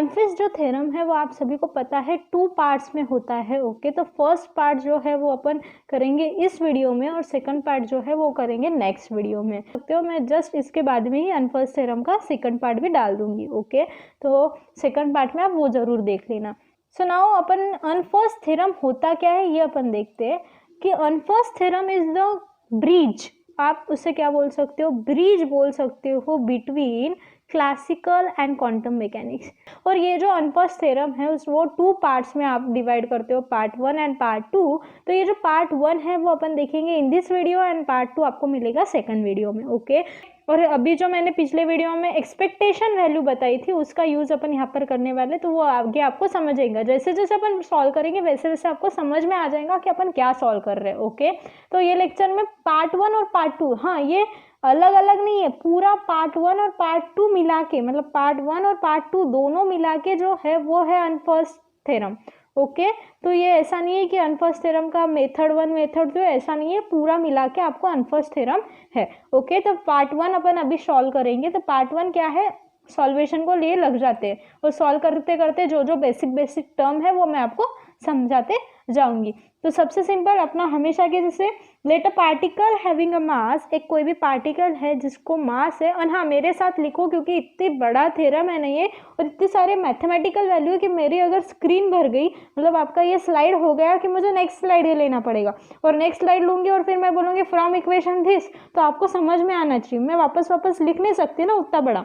अनफिस्ट जो थ्योरम है वो आप सभी को पता है 2 पार्ट्स में होता है। ओके, तो फर्स्ट पार्ट जो है वो अपन करेंगे इस वीडियो में और सेकंड पार्ट जो है वो करेंगे नेक्स्ट वीडियो में। तो मैं जस्ट इसके बाद में ही अनफिस्ट थ्योरम का सेकंड पार्ट भी डाल दूंगी। ओके, तो सेकंड पार्ट में आप वो जरूर देख लेना। सो नाउ अपन अनफिस्ट थ्योरम होता क्या है ये अपन देखते हैं कि अनफिस्ट थ्योरम इज द ब्रिज, आप उससे क्या बोल सकते हो, ब्रिज बोल सकते हो between classical and quantum mechanics. और ये जो अनफिस्ट थ्योरम है उस वो 2 पार्ट्स में आप डिवाइड करते हो, पार्ट 1 एंड पार्ट 2। तो ये जो पार्ट 1 है वो अपन देखेंगे in this video and part 2 आपको मिलेगा सेकंड वीडियो में। ओके, और अभी जो मैंने पिछले वीडियो में एक्सपेक्टेशन वैल्यू बताई थी उसका यूज अपन यहाँ पर करने वाले, तो वो आगे आपको समझ आएगा। जैसे जैसे अपन सॉल्व करेंगे वैसे वैसे आपको समझ में आ जाएगा कि अपन क्या सॉल्व कर रहे हैं। ओके, तो ये लेक्चर में पार्ट 1 और पार्ट 2, हाँ ये अलग अलग नहीं है, पूरा पार्ट 1 और पार्ट 2 मिला के, मतलब पार्ट 1 और पार्ट 2 दोनों मिला के जो है वो है अनफिस्ट थ्योरम। ओके, तो ये ऐसा नहीं है कि अनफिस्ट थ्योरम का मेथड 1 मेथड 2, ऐसा नहीं है, पूरा मिला के आपको अनफिस्ट थ्योरम है। ओके, तो पार्ट 1 अपन अभी सॉल्व करेंगे। तो पार्ट 1 क्या है, सॉल्वेशन को लिए लग जाते हैं और सॉल्व करते करते जो जो बेसिक टर्म है वो मैं आपको समझाते जाऊंगी। तो सबसे सिंपल अपना हमेशा के जैसे let a particle having a mass, एक कोई भी पार्टिकल है जिसको मास है, और हाँ मेरे साथ लिखो क्योंकि इतनी बड़ा थ्योरम है ना ये, और इतने सारे मैथमेटिकल वैल्यू है कि मेरी अगर स्क्रीन भर गई, मतलब आपका ये स्लाइड हो गया कि मुझे नेक्स्ट स्लाइड ही लेना पड़ेगा, और नेक्स्ट स्लाइड लूंगी और फिर मैं बोलूँगी फ्रॉम इक्वेशन दिस, तो आपको समझ में आना चाहिए, मैं वापस लिख नहीं सकती ना उतना बड़ा।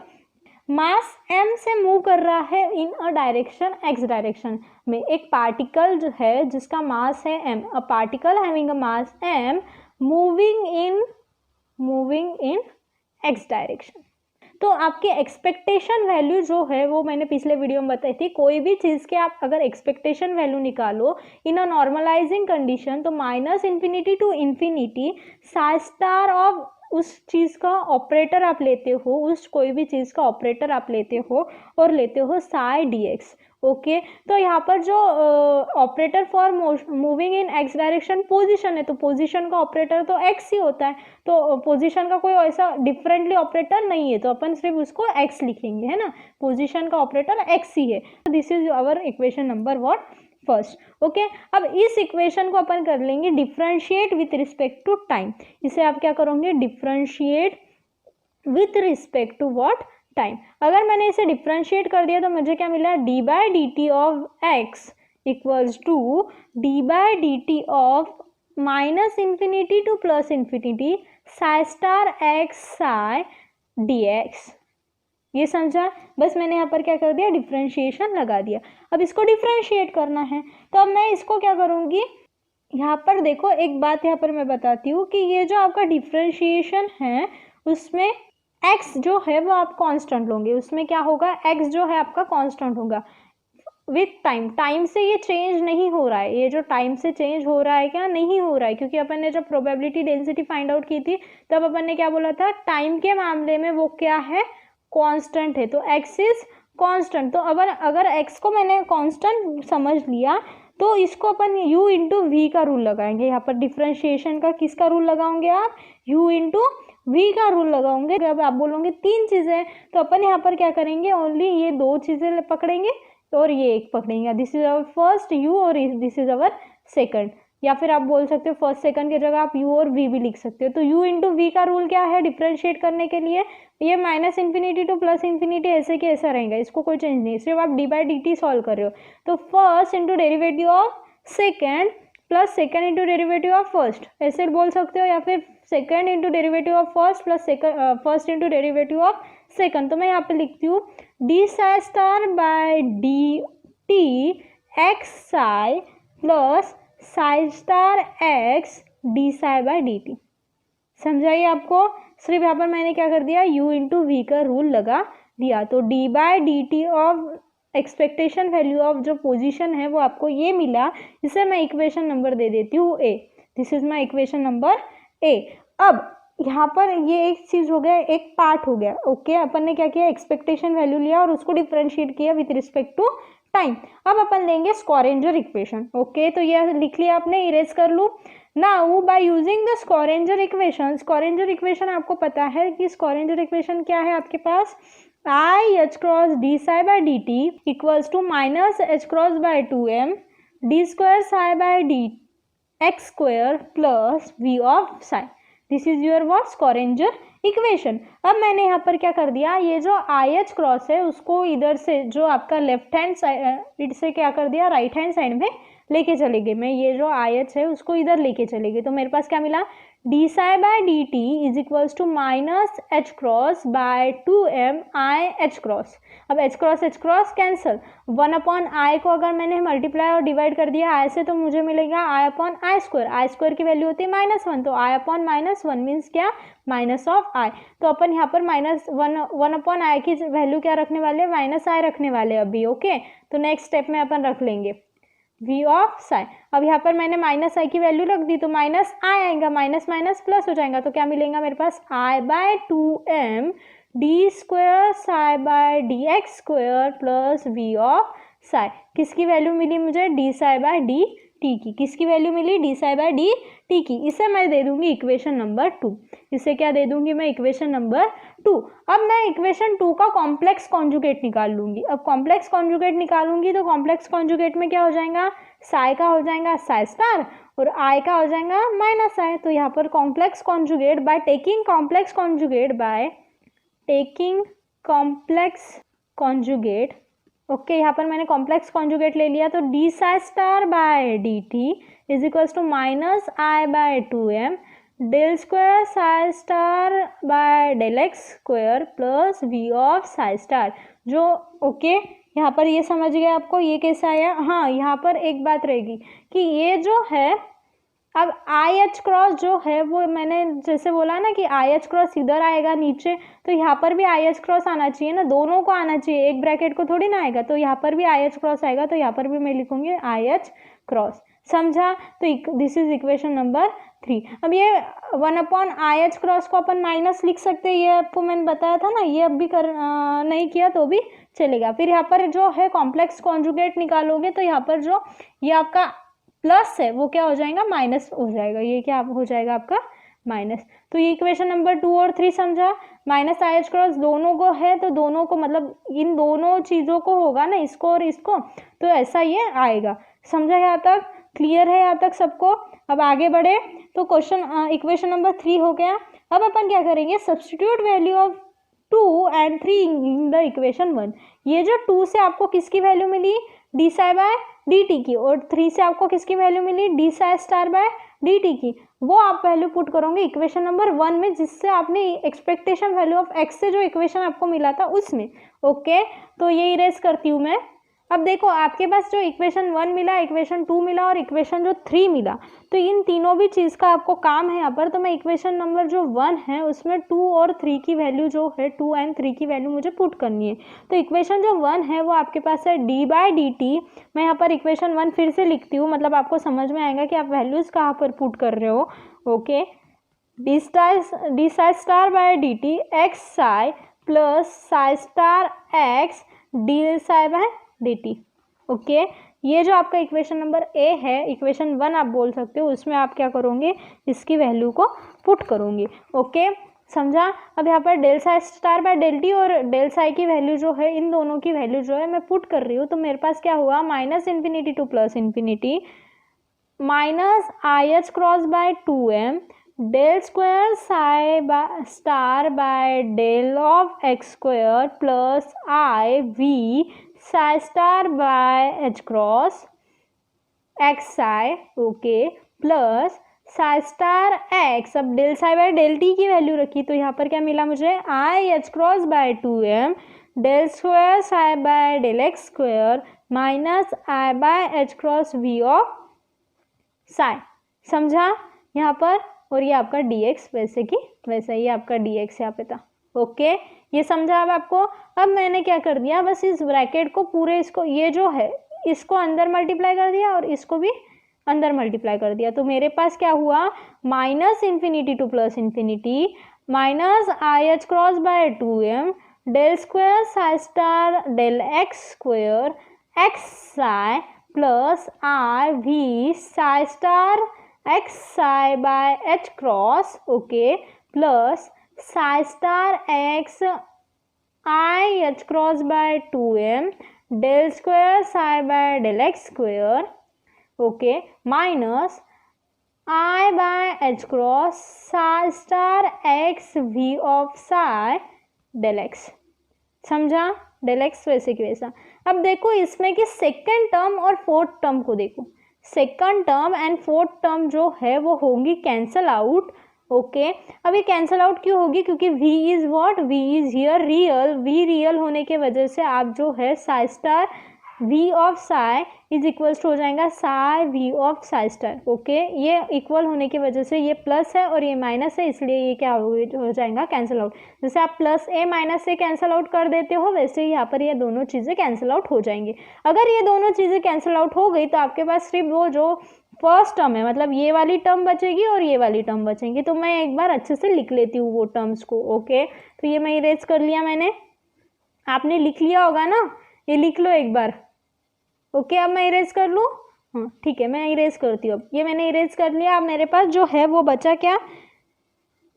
मास m से मूव कर रहा है इन अ डायरेक्शन x डायरेक्शन में, एक पार्टिकल जो है जिसका मास है m, a particle having a mass m moving in x direction. तो आपकी एक्सपेक्टेशन वैल्यू जो है वो मैंने पिछले वीडियो में बताई थी, कोई भी चीज़ के आप अगर एक्सपेक्टेशन वैल्यू निकालो इन अ नॉर्मलाइजिंग कंडीशन, तो -∞ to infinity psi star of उस चीज़ का ऑपरेटर आप लेते हो, उस कोई भी चीज़ का ऑपरेटर आप लेते हो और लेते हो साई dx। ओके, तो यहाँ पर जो operator for moving in x direction position है, तो पोजीशन का ऑपरेटर तो एक्स ही होता है, तो पोजीशन का कोई ऐसा डिफरेंटली ऑपरेटर नहीं है, तो अपन सिर्फ उसको एक्स लिखेंगे, है ना, पोजीशन का ऑपरेटर एक्स ही है। This is our equation number what first. Okay, अब इस इक्वेशन को अपन कर लेंगे differentiate with respect to time. इसे आप क्या करोगे, differentiate with respect to what time. अगर मैंने इसे डिफरेंशिएट कर दिया तो मुझे क्या मिला, d by d t of x equals to d by d t of -∞ to +∞ psi star x psi d x. ये समझा, बस मैंने यहाँ पर क्या कर दिया, डिफरेंशिएशन लगा दिया। अब इसको डिफरेंशिएट करना है, तो अब मैं इसको क्या करूँगी, यहाँ पर देखो एक बात यहाँ पर मैं बताती हूँ कि ये जो आपका डिफरेंशिएशन है उसमें x जो है वो आप कांस्टेंट लोगे, उसमें क्या होगा, x जो है आपका कांस्टेंट होगा विथ टाइम। टाइम से ये चेंज नहीं हो रहा है, ये जो टाइम से चेंज हो रहा है क्या, नहीं हो रहा है, क्योंकि अपन ने जब प्रोबेबिलिटी डेंसिटी फाइंड आउट की थी तब अपन ने क्या बोला था, टाइम के मामले में वो क्या है, कांस्टेंट है, तो x इज कांस्टेंट। तो अगर x को मैंने कांस्टेंट समझ लिया तो इसको अपन u इंटू वी का रूल लगाएंगे। यहाँ पर डिफरेंशिएशन का किसका रूल लगाओगे आप, u इंटू वी का रूल लगाओगे। अब आप बोलोगे 3 चीज़ें, तो अपन यहाँ पर क्या करेंगे, ओनली ये 2 चीज़ें पकड़ेंगे और ये एक पकड़ेंगे। This is our first u और दिस इज आवर सेकंड, या फिर आप बोल सकते हो फर्स्ट सेकंड की जगह आप u और v भी लिख सकते हो। तो u इंटू वी का रूल क्या है डिफरेंशिएट करने के लिए, ये -∞ टू +∞ ऐसे के ऐसा रहेगा, इसको कोई चेंज नहीं, सिर्फ आप d by d t solve कर रहे हो। तो first into derivative of second plus second into derivative of first, ऐसे बोल सकते हो, या फिर second into derivative of first plus first into derivative of second. तो मैं यहाँ पे लिखती हूँ d psi star by d t x psi plus psi star x d psi by d t. समझाइए आपको, सिर्फ यहाँ पर मैंने क्या कर दिया, u इंटू वी का रूल लगा दिया। तो d by d t of expectation value of जो पोजीशन है वो आपको ये मिला, इसे मैं इक्वेशन नंबर दे देती हूँ a। This is my equation number a। अब यहाँ पर ये एक चीज़ हो गया, एक पार्ट हो गया। ओके, अपन ने क्या किया, एक्सपेक्टेशन वैल्यू लिया और उसको डिफरेंशिएट किया विथ रिस्पेक्ट टू टाइम। अब अपन लेंगे स्क्वारेंजर इक्वेशन। ओके, तो ये लिख लिया आपने, इरेज कर लूँ। Now by using the Schrodinger equation, Schrodinger equation आपको पता है कि स्क्वारेंजर इक्वेशन क्या है आपके पास, i h cross d psi by d t equals to minus h cross by 2m d square psi by d x square plus v of psi. This is your what Schrodinger equation. अब मैंने यहाँ पर क्या कर दिया, ये जो आई h cross है उसको इधर से जो आपका लेफ्ट हैंड साइड से क्या कर दिया, राइट हैंड साइड में लेके चले गए। मैं ये जो आई एच है उसको इधर लेके चले गए, तो मेरे पास क्या मिला, d psi by d t is equals to minus h cross by 2m i h cross. अब h cross cancel, 1 upon i को अगर मैंने मल्टीप्लाई और डिवाइड कर दिया आई से तो मुझे मिलेगा आई अपॉन आई स्क्वायर की वैल्यू होती है -1, तो आई अपॉन -1 मीन्स क्या, माइनस ऑफ आई। तो अपन यहाँ पर -1 अपॉन आई की वैल्यू क्या रखने वाले, माइनस आई रखने वाले अभी। ओके, तो नेक्स्ट स्टेप में अपन रख लेंगे v ऑफ साई। अब यहाँ पर मैंने माइनस आई की वैल्यू रख दी तो माइनस आई आएगा, माइनस माइनस प्लस हो जाएगा, तो क्या मिलेगा मेरे पास, i by 2m d square psi by d x square plus v of psi. किसकी वैल्यू मिली मुझे, d psi by d t की। किसकी वैल्यू मिली, d psi by d t की। इसे मैं दे दूंगी इक्वेशन नंबर 2। इसे क्या दे दूंगी मैं, इक्वेशन नंबर 2। अब मैं इक्वेशन 2 का कॉम्प्लेक्स कॉन्जुगेट निकाल लूंगी। अब कॉम्प्लेक्स कॉन्जुगेट निकालूंगी तो कॉम्प्लेक्स कॉन्जुगेट में क्या हो जाएगा, साई का हो जाएगा साई स्टार और आई का हो जाएगा माइनस आई। तो यहाँ पर complex conjugate by taking complex conjugate okay, यहाँ पर मैंने कॉम्प्लेक्स कॉन्जुगेट ले लिया, तो d psi star by d t is equals to minus i by 2m del square psi star by del x square plus v of psi star. जो okay यहाँ पर ये समझ गए आपको, ये कैसा आया। हाँ, यहाँ पर एक बात रहेगी कि ये जो है, अब आई एच क्रॉस जो है वो मैंने जैसे बोला ना कि आई एच क्रॉस इधर आएगा नीचे, तो यहाँ पर भी आई एच क्रॉस आना चाहिए ना, दोनों को आना चाहिए, एक ब्रैकेट को थोड़ी ना आएगा। तो यहाँ पर भी आई एच क्रॉस आएगा, तो यहाँ पर भी मैं लिखूंगी आई एच क्रॉस। समझा, तो दिस इज इक्वेशन नंबर 3। अब ये 1 अपॉन आई एच क्रॉस को अपन माइनस लिख सकते हैं, ये आपको मैंने बताया था ना, ये अब भी नहीं किया तो भी चलेगा। फिर यहाँ पर जो है कॉम्प्लेक्स कॉन्जुगेट निकालोगे तो यहाँ पर जो ये आपका प्लस है वो क्या हो जाएगा, माइनस हो जाएगा। ये क्या हो जाएगा आपका माइनस। तो ये इक्वेशन नंबर 2 और 3 समझा। माइनस आई एच क्रॉस दोनों को है तो दोनों को मतलब इन दोनों चीज़ों को होगा ना, इसको और इसको, तो ऐसा ये आएगा। समझा यहाँ तक, क्लियर है यहाँ तक सबको। अब आगे बढ़े तो क्वेश्चन इक्वेशन नंबर 3 हो गया। अब अपन क्या करेंगे, substitute value of 2 and 3 in the equation 1। ये जो 2 से आपको किसकी वैल्यू मिली, d psi by d t की, और 3 से आपको किसकी वैल्यू मिली, d psi star by d t की, वो आप वैल्यू पुट करोगे इक्वेशन नंबर 1 में, जिससे आपने एक्सपेक्टेशन वैल्यू ऑफ एक्स से जो इक्वेशन आपको मिला था उसमें। ओके, तो ये इरेज करती हूँ मैं। अब देखो आपके पास जो इक्वेशन 1 मिला, इक्वेशन 2 मिला और इक्वेशन जो 3 मिला, तो इन तीनों भी चीज़ का आपको काम है यहाँ पर। तो मैं इक्वेशन नंबर जो 1 है उसमें 2 और 3 की वैल्यू जो है, 2 and 3 की वैल्यू मुझे पुट करनी है। तो इक्वेशन जो 1 है वो आपके पास है डी बाय डी टी। मैं यहाँ पर इक्वेशन 1 फिर से लिखती हूँ, मतलब आपको समझ में आएगा कि आप वैल्यूज़ कहाँ पर पुट कर रहे हो। Okay, d psi star by d t x psi plus psi star x d psi by d t. Okay, ये जो आपका इक्वेशन नंबर ए है, इक्वेशन 1 आप बोल सकते हो, उसमें आप क्या करोगे, इसकी वैल्यू को पुट करोगे। ओके, समझा। अब यहाँ पर del psi star by del t और डेल साई की वैल्यू जो है, इन दोनों की वैल्यू जो है मैं पुट कर रही हूँ, तो मेरे पास क्या हुआ, minus infinity to plus infinity minus i h cross by 2m del square psi star by del of x square plus i v psi star by h cross x psi. Okay, plus psi star x. अब del psi by del t की value रखी, तो यहाँ पर क्या मिला मुझे, i h cross by 2m del square psi by del x square minus i by h cross v of psi. समझा यहाँ पर। और ये आपका dx वैसे की वैसा ही आपका dx यहाँ पे था। ओके, ये समझा अब आपको। अब मैंने क्या कर दिया, बस इस ब्रैकेट को पूरे, इसको ये जो है इसको अंदर मल्टीप्लाई कर दिया और इसको भी अंदर मल्टीप्लाई कर दिया। तो मेरे पास क्या हुआ, minus infinity to plus infinity minus i h cross by 2m del square psi star del x square x psi plus i v psi star x psi by h cross. Okay, plus psi star x i h cross by 2m del square psi by del x square, okay, minus i by h cross psi star x v of psi del x. समझा? Del x वैसे कि वैसा। अब देखो इसमें कि second term और fourth term को देखो, second term and fourth term जो है वो होगी कैंसल आउट, ओके। अब ये कैंसल आउट क्यों होगी? क्योंकि v is what, v is here real, v real होने के वजह से आप जो है psi star v of psi is equals to हो जाएगा psi v of psi star, okay. ये इक्वल होने की वजह से ये प्लस है और ये माइनस है, इसलिए ये क्या हो जाएगा कैंसल आउट। जैसे आप प्लस ए माइनस से कैंसल आउट कर देते हो, वैसे ही यहाँ पर ये दोनों चीज़ें कैंसल आउट हो जाएंगी। अगर ये दोनों चीज़ें कैंसल आउट हो गई तो आपके पास सिर्फ वो जो फर्स्ट टर्म है, मतलब ये वाली टर्म बचेगी और ये वाली टर्म बचेंगी। तो मैं एक बार अच्छे से लिख लेती हूँ वो टर्म्स को, ओके। तो ये मैं इरेज कर लिया मैंने, आपने लिख लिया होगा ना, ये लिख लो एक बार, ओके। अब मैं इरेज कर लूँ? हाँ ठीक है, मैं इरेज करती हूँ। अब ये मैंने इरेज कर लिया। अब मेरे पास जो है वो बचा क्या,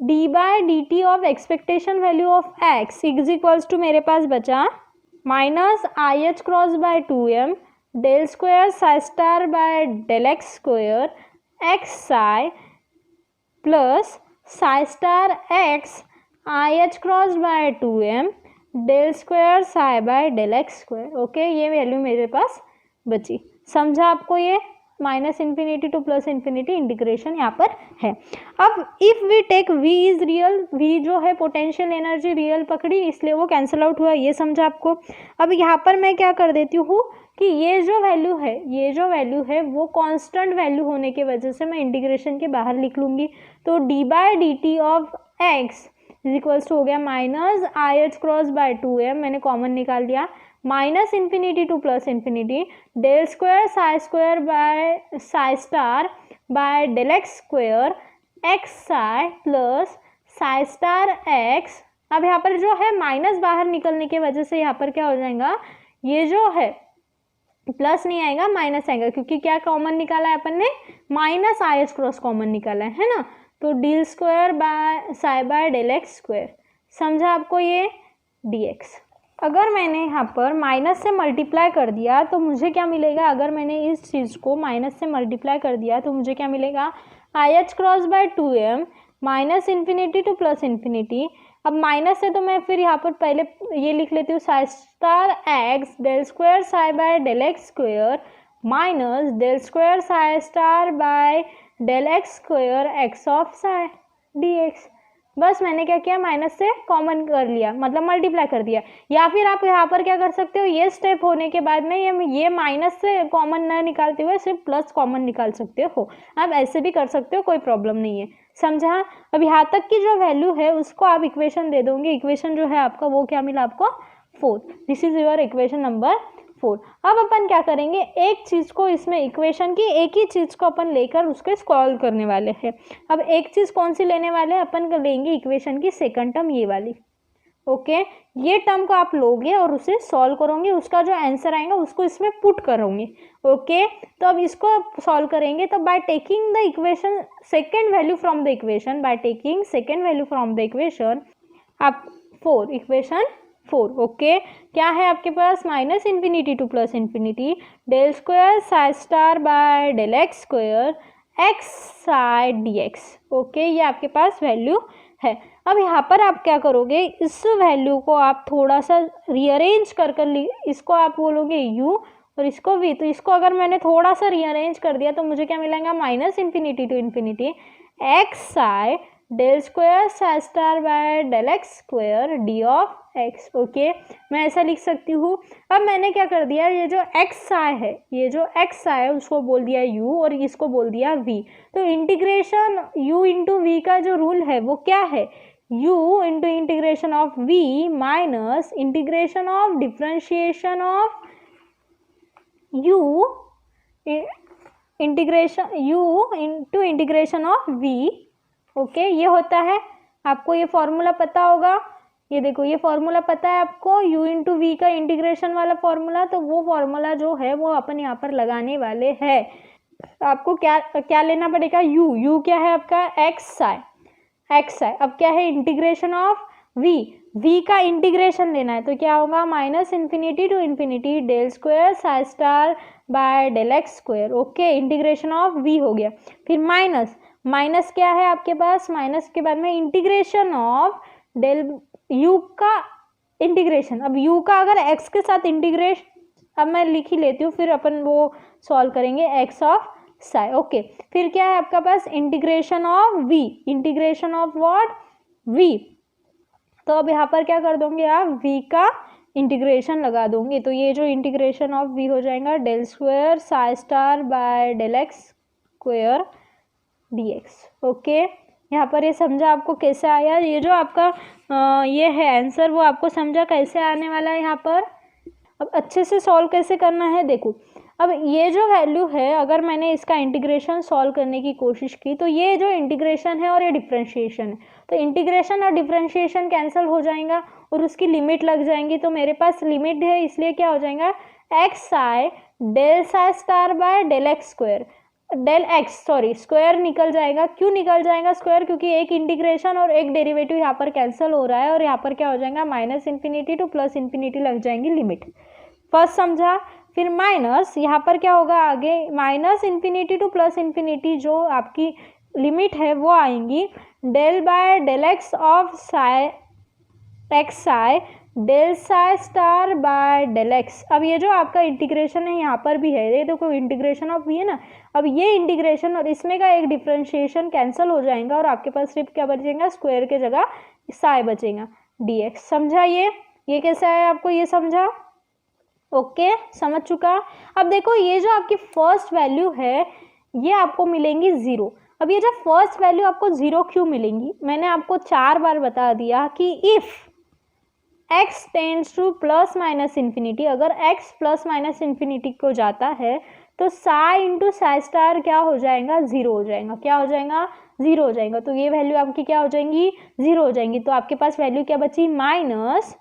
d by d t of expectation value of x is equals to मेरे पास बचा minus i h cross by 2m del square psi star by del x square x psi plus psi star x i h cross by 2m del square psi by del x square, okay. ये value मेरे पास बची। समझा आपको? ये minus infinity to plus infinity integration यहाँ पर है। अब if we take v is real, v जो है पोटेंशियल एनर्जी रियल पकड़ी, इसलिए वो कैंसिल आउट हुआ, ये समझा आपको। अब यहाँ पर मैं क्या कर देती हूँ कि ये जो वैल्यू है वो कांस्टेंट वैल्यू होने की वजह से मैं इंटीग्रेशन के बाहर लिख लूँगी। तो d by d t of x is equals to हो गया minus i h cross by 2m, मैंने कॉमन निकाल लिया, minus infinity to plus infinity del square by psi star by del x square x psi plus psi star x. अब यहाँ पर जो है माइनस बाहर निकलने की वजह से यहाँ पर क्या हो जाएगा, ये जो है प्लस नहीं आएगा माइनस आएगा, क्योंकि क्या कॉमन निकाला है अपन ने, minus i h cross common निकाला है ना। तो del square by psi by del x square. समझा आपको? ये dx। अगर मैंने यहाँ पर माइनस से मल्टीप्लाई कर दिया तो मुझे क्या मिलेगा, अगर मैंने इस चीज़ को माइनस से मल्टीप्लाई कर दिया तो मुझे क्या मिलेगा, आई h cross by 2m minus infinity to plus infinity. अब माइनस है तो मैं फिर यहाँ पर पहले ये लिख लेती हूँ psi star x del square psi by del x square minus del square psi star by del x square x of psi dx। बस मैंने क्या किया, माइनस से कॉमन कर लिया, मतलब मल्टीप्लाई कर दिया। या फिर आप यहाँ पर क्या कर सकते हो, ये स्टेप होने के बाद में ये माइनस से कॉमन न निकालते हुए सिर्फ प्लस कॉमन निकाल सकते हो। आप ऐसे भी कर सकते हो, कोई प्रॉब्लम नहीं है। समझा? अब यहाँ तक की जो वैल्यू है उसको आप इक्वेशन दे दोगे। इक्वेशन जो है आपका वो क्या मिला आपको, 4। This is your equation number 4। अब अपन क्या करेंगे, एक चीज़ को इसमें इक्वेशन की एक ही चीज़ को अपन लेकर उसके सॉल्व करने वाले हैं। अब एक चीज़ कौन सी लेने वाले हैं, अपन लेंगे इक्वेशन की सेकंड टर्म, ये वाली, ओके। ये टर्म को आप लोगे और उसे सॉल्व करोगे, उसका जो आंसर आएगा उसको इसमें पुट करोगे, ओके। तो अब इसको सॉल्व करेंगे तो by taking the equation second value from the equation, by taking second value from the equation आप 4, इक्वेशन 4, ओके। क्या है आपके पास, minus infinity to plus infinity del square psi star by del x square x psi dx, okay. ये आपके पास value है। अब यहाँ पर आप क्या करोगे, इस वैल्यू को आप थोड़ा सा रीअरेंज कर इसको आप बोलोगे u और इसको v। तो इसको अगर मैंने थोड़ा सा रीअरेंज कर दिया तो मुझे क्या मिलेगा, minus infinity to infinity x psi del square psi star by del x square d of x, okay. मैं ऐसा लिख सकती हूँ। अब मैंने क्या कर दिया, ये जो एक्स साई है, ये जो एक्स साई है उसको बोल दिया u और इसको बोल दिया v। तो इंटीग्रेशन u इंटू वी का जो रूल है वो क्या है, u into integration of v minus integration of differentiation of u integration u into integration of v, okay. ये होता है, आपको ये फॉर्मूला पता होगा। ये देखो, ये फॉर्मूला पता है आपको, u इंटू वी का इंटीग्रेशन वाला फॉर्मूला। तो वो फॉर्मूला जो है वो अपन यहाँ पर लगाने वाले हैं। आपको क्या लेना पड़ेगा, u क्या है आपका, एक्स साई। अब क्या है, इंटीग्रेशन ऑफ v v का इंटीग्रेशन लेना है तो क्या होगा, minus infinity to infinity del square psi star by del x square. Okay, integration of v हो गया। फिर माइनस, माइनस क्या है आपके पास, माइनस के बाद में इंटीग्रेशन ऑफ डेल u का इंटीग्रेशन। अब u का अगर x के साथ इंटीग्रेशन, अब मैं लिख ही लेती हूँ फिर अपन वो सॉल्व करेंगे, x ऑफ साई। ओके, फिर क्या है आपका पास, integration of v, integration of what, v। तो अब यहाँ पर क्या कर दोगे आप, v का इंटीग्रेशन लगा दोगे तो ये जो इंटीग्रेशन ऑफ v हो जाएगा del square psi star by del x square dx। Okay, यहाँ पर ये समझा आपको कैसे आया, ये जो आपका ये है आंसर वो आपको समझा कैसे आने वाला है यहाँ पर। अब अच्छे से सॉल्व कैसे करना है देखो, अब ये जो वैल्यू है अगर मैंने इसका इंटीग्रेशन सॉल्व करने की कोशिश की तो ये जो इंटीग्रेशन है और ये डिफरेंशिएशन है, तो इंटीग्रेशन और डिफरेंशिएशन कैंसिल हो जाएगा और उसकी लिमिट लग जाएंगी। तो मेरे पास लिमिट है इसलिए क्या हो जाएगा, x psi del psi star by del x square, del x sorry square निकल जाएगा। क्यों निकल जाएगा स्क्वायर, क्योंकि एक इंटीग्रेशन और एक डेरिवेटिव यहाँ पर कैंसिल हो रहा है और यहाँ पर क्या हो जाएगा, minus infinity to plus infinity लग जाएंगी लिमिट। फर्स्ट समझा, फिर माइनस यहाँ पर क्या होगा आगे, minus infinity to plus infinity जो आपकी लिमिट है वो आएंगी del by del x of psi x psi del psi star by del x. अब ये जो आपका इंटीग्रेशन है यहाँ पर भी है, ये देखो इंटीग्रेशन ऑफ भी है ना, अब ये इंटीग्रेशन और इसमें का एक डिफरेंशिएशन कैंसिल हो जाएगा और आपके पास सिर्फ क्या बचेगा, स्क्वायर के जगह साई बचेगा dx। समझा ये कैसा है आपको ये समझा, ओके समझ चुका। अब देखो ये जो आपकी फर्स्ट वैल्यू है ये आपको मिलेंगी 0। अब ये जो फर्स्ट वैल्यू आपको 0 क्यों मिलेंगी, मैंने आपको 4 बार बता दिया कि if x tends two plus minus infinity, अगर x प्लस माइनस इन्फिनिटी को जाता है तो साई इंटू साई स्टार क्या हो जाएगा, 0 हो जाएगा। क्या हो जाएगा, 0 हो जाएगा। तो ये वैल्यू आपकी क्या हो जाएंगी, 0 हो जाएंगी। तो आपके पास वैल्यू क्या बची, minus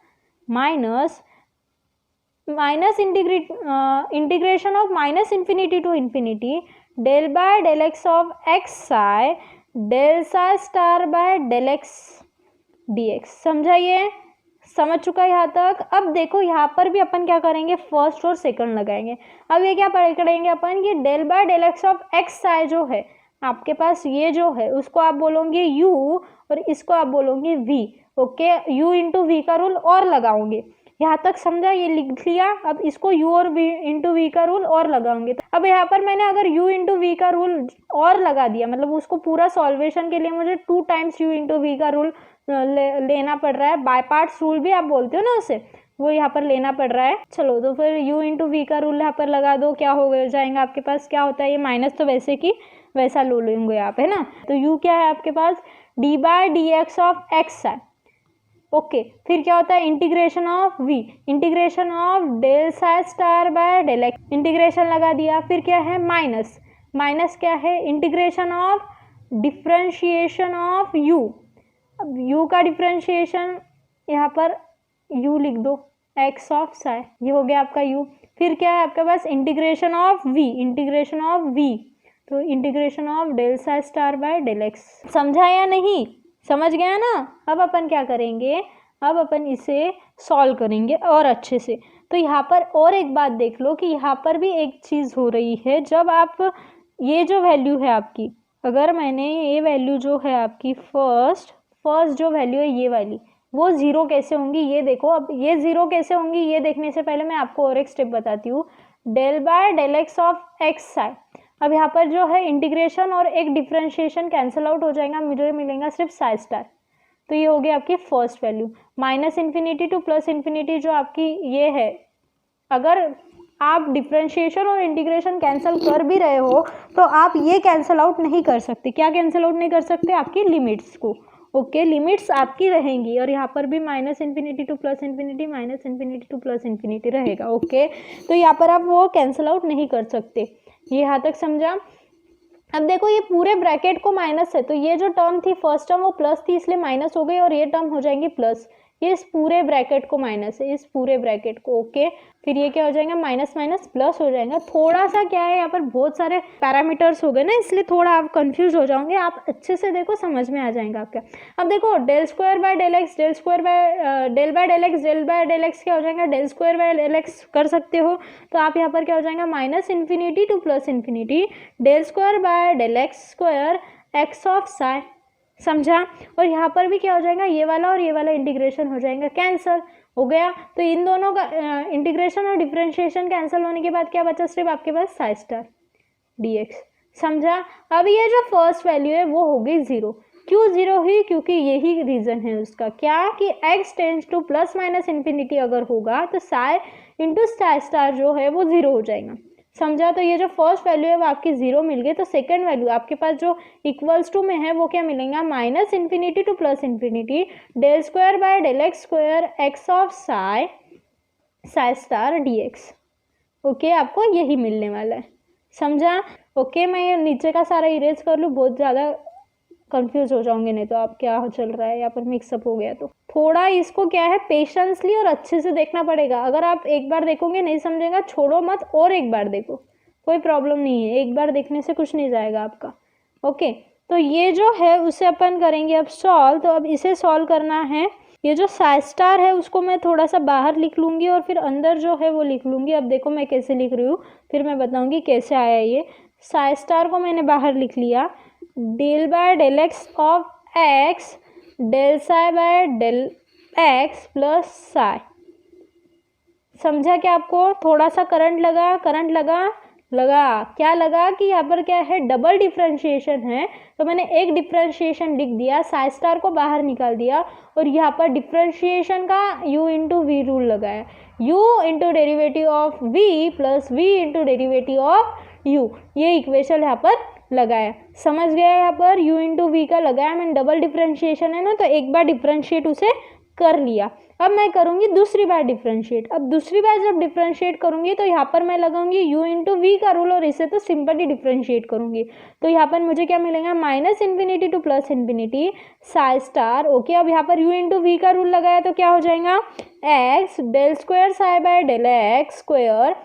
integration of minus infinity to infinity del by del x of x psi del psi star by del x dx। समझा ये, समझ चुका यहाँ तक। अब देखो यहाँ पर भी अपन क्या करेंगे, फर्स्ट और सेकंड लगाएंगे। अब ये क्या पकड़ेंगे अपन, ये del by del x of x psi जो है आपके पास, ये जो है उसको आप बोलोगे u और इसको आप बोलोगे v। ओके, u इंटू वी का रूल और लगाओगे। यहाँ तक समझा, ये लिख लिया। अब इसको u और v इंटू वी का रूल और लगाओगे। अब यहाँ पर मैंने अगर u इंटू वी का रूल और लगा दिया, मतलब उसको पूरा सॉल्वेशन के लिए मुझे 2 टाइम्स u इंटू वी का रूल लेना पड़ रहा है। बाय पार्ट्स रूल भी आप बोलते हो ना उसे, वो यहाँ पर लेना पड़ रहा है। चलो तो फिर u इंटू वी का रूल यहाँ पर लगा दो, क्या हो जाएगा आपके पास, क्या होता है ये माइनस तो वैसे की वैसा लो लेंगे आप, है ना। तो u क्या है आपके पास, d by d x of x है। ओके, फिर क्या होता है, integration of v, integration of del psi star by del x, integration लगा दिया। फिर क्या है माइनस, माइनस क्या है, integration of differentiation of u। अब u का डिफरेंशिएशन यहाँ पर u लिख दो, x ऑफ साई, ये हो गया आपका u। फिर क्या है आपके पास, integration of v, integration of v, तो integration of del psi star by del x. समझा या नहीं, समझ गया ना। अब अपन क्या करेंगे, अब अपन इसे सॉल्व करेंगे और अच्छे से। तो यहाँ पर और एक बात देख लो कि यहाँ पर भी एक चीज़ हो रही है, जब आप ये जो वैल्यू है आपकी, अगर मैंने ये वैल्यू जो है आपकी फर्स्ट जो वैल्यू है ये वाली, वो 0 कैसे होंगी ये देखो। अब ये 0 कैसे होंगी ये देखने से पहले मैं आपको और एक स्टेप बताती हूँ, del by del x of x psi. अब यहाँ पर जो है इंटीग्रेशन और एक डिफरेंशिएशन कैंसिल आउट हो जाएगा, मुझे मिलेगा सिर्फ साई स्टार। तो ये हो गया आपकी first value. Minus infinity to plus infinity जो आपकी ये है, अगर आप डिफरेंशिएशन और इंटीग्रेशन कैंसिल कर भी रहे हो तो आप ये कैंसिल आउट नहीं कर सकते। क्या कैंसिल आउट नहीं कर सकते, आपकी लिमिट्स को। ओके, लिमिट्स आपकी रहेंगी और यहाँ पर भी minus infinity to plus infinity, minus infinity to plus infinity रहेगा। ओके, तो यहाँ पर आप वो कैंसिल आउट नहीं कर सकते। ये यहाँ तक समझा। अब देखो ये पूरे ब्रैकेट को माइनस है, तो ये जो टर्म थी फर्स्ट टर्म वो प्लस थी इसलिए माइनस हो गई और ये टर्म हो जाएंगी प्लस। ये इस पूरे ब्रैकेट को माइनस है, इस पूरे ब्रैकेट को, ओके। फिर ये क्या हो जाएगा, माइनस माइनस प्लस हो जाएगा। थोड़ा सा क्या है, यहाँ पर बहुत सारे पैरामीटर्स हो गए ना, इसलिए थोड़ा आप कंफ्यूज हो जाओगे। आप अच्छे से देखो, समझ में आ जाएगा आपका। अब देखो del square by del x, del square by del by del x, del by del x क्या हो जाएगा, del square by del x कर सकते हो। तो आप यहाँ पर क्या हो जाएगा, minus infinity to plus infinity del square by del x square x of psi, समझा। और यहाँ पर भी क्या हो जाएगा, ये वाला और ये वाला इंटीग्रेशन हो जाएगा कैंसल, हो गया। तो इन दोनों का इंटीग्रेशन और डिफरेंशिएशन कैंसिल होने के बाद क्या बचा, सिर्फ आपके पास साई स्टार dx, समझा। अब ये जो फर्स्ट वैल्यू है वो हो गई जीरो। क्यों जीरो हुई, क्योंकि यही रीजन है उसका, क्या कि x tends two plus minus infinity अगर होगा तो साई इंटू साई स्टार जो है वो जीरो हो जाएगा, समझा। तो ये जो फर्स्ट वैल्यू है वो आपकी जीरो मिल गई। तो सेकंड वैल्यू आपके पास जो इक्वल्स टू में है वो क्या मिलेगा, minus infinity to plus infinity del square by del x square x of psi psi star dx, okay. आपको यही मिलने वाला है, समझा। ओके, मैं ये नीचे का सारा इरेज कर लूँ, बहुत ज़्यादा कंफ्यूज हो जाओगे नहीं तो आप क्या चल रहा है यहाँ पर, मिक्सअप हो गया तो थोड़ा इसको क्या है पेशेंसली और अच्छे से देखना पड़ेगा। अगर आप एक बार देखोगे नहीं समझेगा, छोड़ो मत और एक बार देखो, कोई प्रॉब्लम नहीं है, एक बार देखने से कुछ नहीं जाएगा आपका, ओके। तो ये जो है उसे अपन करेंगे अब सॉल्व। तो अब इसे सॉल्व करना है, ये जो साई स्टार है उसको मैं थोड़ा सा बाहर लिख लूँगी और फिर अंदर जो है वो लिख लूँगी। अब देखो मैं कैसे लिख रही हूँ, फिर मैं बताऊँगी कैसे आया ये। साई स्टार को मैंने बाहर लिख लिया, del by del x of x del psi by del x plus psi, समझा। क्या आपको थोड़ा सा करंट लगा, करंट लगा क्या लगा कि यहाँ पर क्या है, डबल डिफ्रेंशिएशन है। तो मैंने एक डिफ्रेंशिएशन लिख दिया, साई स्टार को बाहर निकाल दिया और यहाँ पर डिफ्रेंशिएशन का u इंटू वी रूल लगाया, u into derivative of v plus v into derivative of u, ये इक्वेशन यहाँ पर लगाया, समझ गया। यहाँ पर u इंटू वी का लगाया मैंने, डबल डिफ्रेंशिएशन है ना, तो एक बार डिफ्रेंशिएट उसे कर लिया। अब मैं करूँगी दूसरी बार डिफ्रेंशिएट। अब दूसरी बार जब डिफ्रेंशिएट करूँगी तो यहाँ पर मैं लगाऊंगी u इंटू वी का रूल और इसे तो सिंपली डिफ्रेंशिएट करूँगी। तो यहाँ पर मुझे क्या मिलेगा, minus infinity to plus infinity psi star, okay. अब यहाँ पर u इंटू वी का रूल लगाया तो क्या हो जाएगा, x del square psi by del x square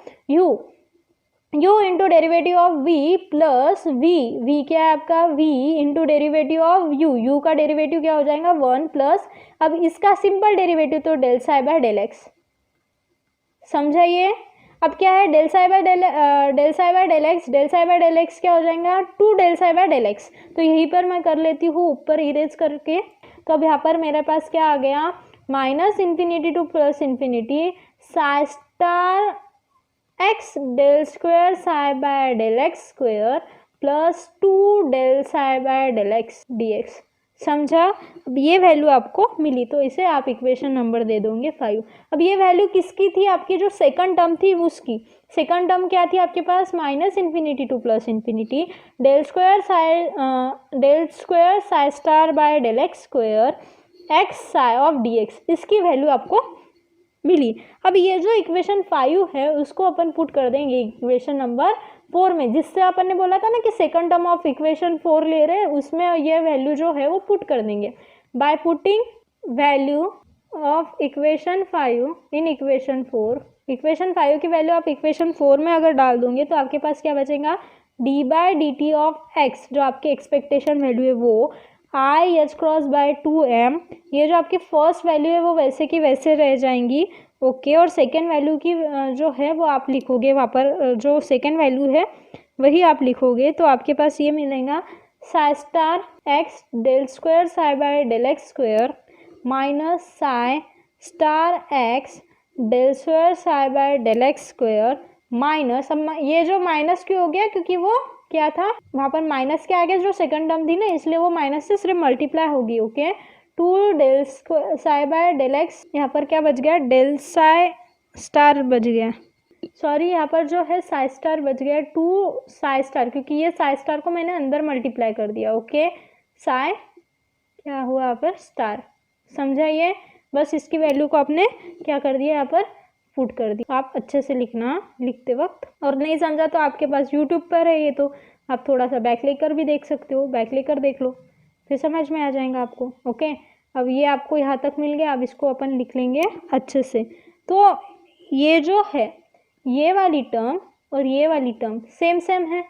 u into derivative of v plus v क्या है आपका, v into derivative of u का डेरिवेटिव क्या हो जाएगा 1 प्लस, अब इसका सिंपल डेरिवेटिव तो del psi by del x, समझा ये। अब क्या है, del psi by del x, del psi by del x क्या हो जाएगा 2 del psi by del x. तो यहीं पर मैं कर लेती हूँ ऊपर इरेज करके। तो अब यहाँ पर मेरे पास क्या आ गया, minus infinity to plus infinity psi star x del square psi by del x square plus 2 del psi by del x dx, समझा। अब ये वैल्यू आपको मिली तो इसे आप इक्वेशन नंबर दे दोगे 5। अब ये वैल्यू किसकी थी, आपकी जो सेकंड टर्म थी उसकी। सेकंड टर्म क्या थी आपके पास, minus infinity to plus infinity del square psi star by del x square x psi of dx, इसकी वैल्यू आपको मिली। अब ये जो इक्वेशन 5 है उसको अपन पुट कर देंगे इक्वेशन नंबर 4 में, जिससे अपन ने बोला था ना कि सेकंड टर्म ऑफ इक्वेशन 4 ले रहे हैं, उसमें ये वैल्यू जो है वो पुट कर देंगे by putting value of equation 5 in equation 4। Equation 5 की वैल्यू आप इक्वेशन 4 में अगर डाल दोगे तो आपके पास क्या बचेगा, d by d t of x, जो आपकी एक्सपेक्टेशन वैल्यू है वो आई एच क्रॉस बाय 2m, ये जो आपकी फर्स्ट वैल्यू है वो वैसे की वैसे रह जाएंगी, ओके। और सेकेंड वैल्यू की जो है वो आप लिखोगे वहाँ पर, जो सेकेंड वैल्यू है वही आप लिखोगे। तो आपके पास ये मिलेगा psi star x del square psi by del x square minus psi star x del square psi by del x square minus, अब ये जो माइनस क्यों हो गया, क्योंकि वो क्या था वहाँ पर माइनस के आगे जो सेकंड टर्म थी ना, इसलिए वो माइनस से सिर्फ मल्टीप्लाई होगी, okay. 2 del psi by del x, यहाँ पर क्या बच गया, डेल साई स्टार बच गया, सॉरी यहाँ पर जो है साई स्टार बच गया 2 साई स्टार, क्योंकि ये साई स्टार को मैंने अंदर मल्टीप्लाई कर दिया, ओके। साई क्या हुआ यहाँ पर स्टार, समझा ये। बस इसकी वैल्यू को आपने क्या कर दिया यहाँ पर पुट कर दी। आप अच्छे से लिखना लिखते वक्त, और नहीं समझा तो आपके पास यूट्यूब पर है ये, तो आप थोड़ा सा बैक लेकर भी देख सकते हो, बैक लेकर देख लो फिर समझ में आ जाएगा आपको, ओके। अब ये आपको यहाँ तक मिल गया, अब इसको अपन लिख लेंगे अच्छे से। तो ये जो है ये वाली टर्म और ये वाली टर्म सेम सेम है,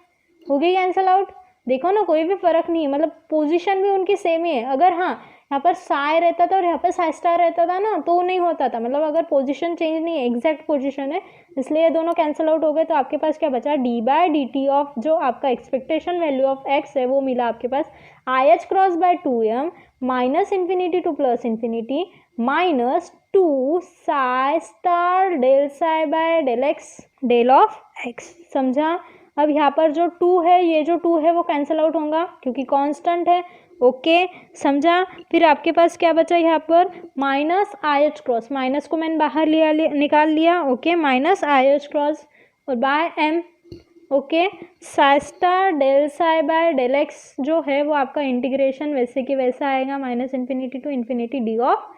हो गई कैंसल आउट। देखो ना कोई भी फर्क नहीं है, मतलब पोजीशन भी उनकी सेम ही है। अगर हाँ यहाँ पर साई रहता था और यहाँ पर साई स्टार रहता था ना तो नहीं होता था, मतलब अगर पोजीशन चेंज नहीं है, एग्जैक्ट पोजीशन है, इसलिए ये दोनों कैंसिल आउट हो गए। तो आपके पास क्या बचा, d by d t of जो आपका एक्सपेक्टेशन वैल्यू ऑफ एक्स है वो मिला आपके पास i h cross by 2m minus infinity to plus infinity minus 2 psi star del psi by del x del of x. समझा। अब यहाँ पर जो 2 है, ये जो 2 है वो कैंसिल आउट होगा क्योंकि कांस्टेंट है। ओके समझा। फिर आपके पास क्या बचा यहाँ पर minus i h cross, minus को मैंने बाहर निकाल लिया। Okay minus i h cross और by m. Okay psi star del psi by del x जो है वो आपका इंटीग्रेशन वैसे कि वैसा आएगा, minus infinity to infinity d of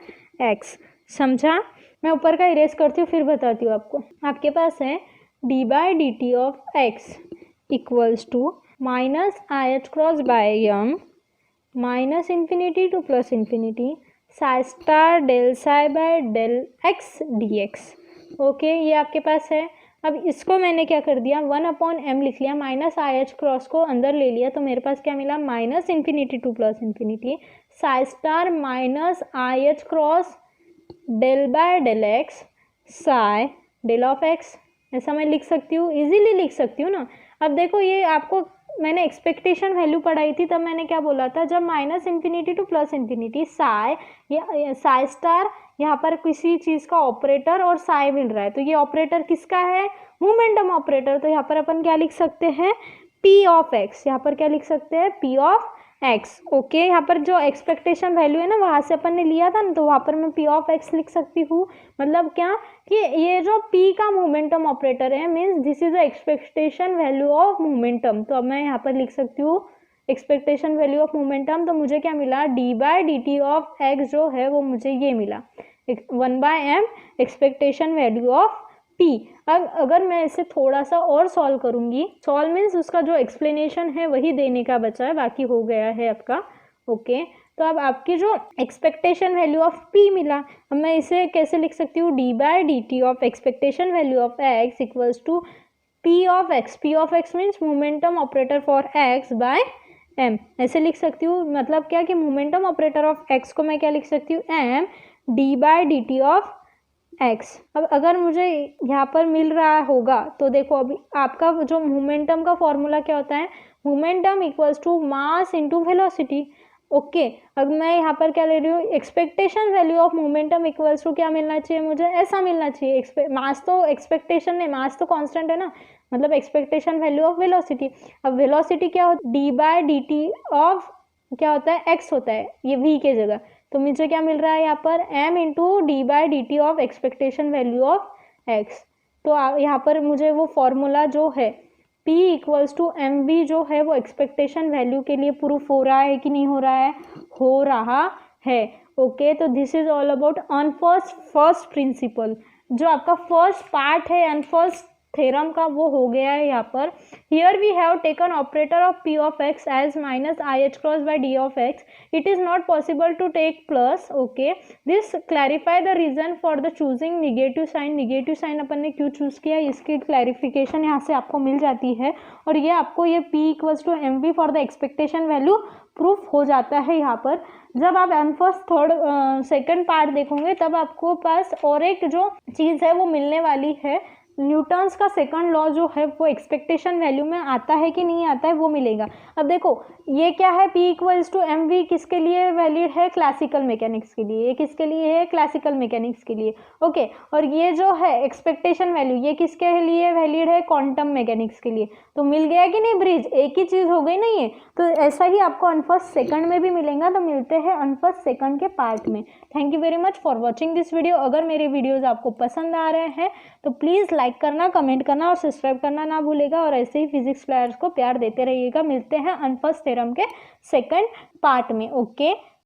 x. समझा। मैं ऊपर का इरेज करती हूँ फिर बताती हूँ आपको। आपके पास है d by d t of x equals to minus i h cross by m minus infinity to plus infinity psi star del psi by del x d x. Okay ये आपके पास है। अब इसको मैंने क्या कर दिया, 1/m लिख लिया, माइनस आई एच क्रॉस को अंदर ले लिया, तो मेरे पास क्या मिला minus infinity to plus infinity psi star minus i h cross del by del x psi del of x. ऐसा मैं लिख सकती हूँ, इजीली लिख सकती हूँ ना। अब देखो ये आपको मैंने एक्सपेक्टेशन वैल्यू पढ़ाई थी, तब मैंने क्या बोला था, जब minus infinity to plus infinity Sai या साई स्टार यहाँ पर किसी चीज़ का ऑपरेटर और साई मिल रहा है, तो ये ऑपरेटर किसका है, मोमेंटम ऑपरेटर। तो यहाँ पर अपन क्या लिख सकते हैं, पी ऑफ एक्स। यहाँ पर क्या लिख सकते हैं, पी ऑफ एक्स। ओके यहाँ पर जो एक्सपेक्टेशन वैल्यू है ना वहाँ से अपन ने लिया था ना, तो वहाँ पर मैं पी ऑफ एक्स लिख सकती हूँ। मतलब क्या कि ये जो पी का मोमेंटम ऑपरेटर है means this is the expectation value of momentum. तो अब मैं यहाँ पर लिख सकती हूँ एक्सपेक्टेशन वैल्यू ऑफ मोमेंटम। तो मुझे क्या मिला, d by d t of x जो है वो मुझे ये मिला 1/m expectation value of P. अब अगर मैं इसे थोड़ा सा और सॉल्व करूंगी, सॉल्व मीन्स उसका जो एक्सप्लेनेशन है वही देने का बचा है, बाकी हो गया है आपका। ओके तो अब आपकी जो एक्सपेक्टेशन वैल्यू ऑफ पी मिला, अब मैं इसे कैसे लिख सकती हूँ, d by d t of expectation value of x equals to p of x. P of x means momentum operator for x by m, ऐसे लिख सकती हूँ। मतलब क्या कि मोमेंटम ऑपरेटर ऑफ एक्स को मैं क्या लिख सकती हूँ, m d by d t of x. अब अगर मुझे यहाँ पर मिल रहा होगा तो देखो अभी आपका जो मोमेंटम का फॉर्मूला क्या होता है, momentum equals to mass into velocity. Okay अब मैं यहाँ पर क्या ले रही हूँ, expectation value of momentum equals to क्या मिलना चाहिए, मुझे ऐसा मिलना चाहिए। मास तो एक्सपेक्टेशन नहीं, मास तो कांस्टेंट है ना, मतलब एक्सपेक्टेशन वैल्यू ऑफ वेलोसिटी। अब वेलोसिटी क्या होता है, d by d t of क्या होता है, एक्स होता है, ये वी के जगह। तो मुझे क्या मिल रहा है यहाँ पर, m into d by d t of expectation value of x। तो यहाँ पर मुझे वो फॉर्मूला जो है p equals to m v जो है वो एक्सपेक्टेशन वैल्यू के लिए प्रूफ हो रहा है कि नहीं हो रहा है, हो रहा है। ओके तो this is all about first principle. जो आपका फर्स्ट पार्ट है अनफर्स्ट थ्योरम का वो हो गया है यहाँ पर। Here we have taken operator of p of x as minus i h cross by d of x. It is not possible to take plus. Okay this clarify the reason for the choosing negative sign. Negative sign अपन ने क्यों choose किया, इसकी clarification यहाँ से आपको मिल जाती है। और ये आपको ये p equals to m v for the expectation value proof हो जाता है यहाँ पर। जब आप फर्स्ट थर्ड सेकंड पार्ट देखोगे तब आपको पास और एक जो चीज़ है वो मिलने वाली है, न्यूटन्स का सेकंड लॉ जो है वो एक्सपेक्टेशन वैल्यू में आता है कि नहीं आता है वो मिलेगा। अब देखो ये क्या है, P equals to m v किसके लिए वैलिड है, क्लासिकल मैकेनिक्स के लिए। ये किसके लिए है, क्लासिकल मैकेनिक्स के लिए। ओके और ये जो है एक्सपेक्टेशन वैल्यू ये किसके लिए वैलिड है, क्वांटम मैकेनिक्स के लिए। तो मिल गया कि नहीं ब्रिज, एक ही चीज़ हो गई ना ये। तो ऐसा ही आपको अनफर्स्ट सेकंड में भी मिलेगा। तो मिलते हैं अनफर्स्ट सेकंड के पार्ट में। Thank you very much for watching this video. अगर मेरे वीडियोज़ आपको पसंद आ रहे हैं तो प्लीज़ लाइक करना, कमेंट करना और सब्सक्राइब करना ना भूलेगा। और ऐसे ही फिजिक्स प्लेयर्स को प्यार देते रहिएगा। मिलते हैं अनफर्स्ट थ्योरम के सेकंड पार्ट में। ओके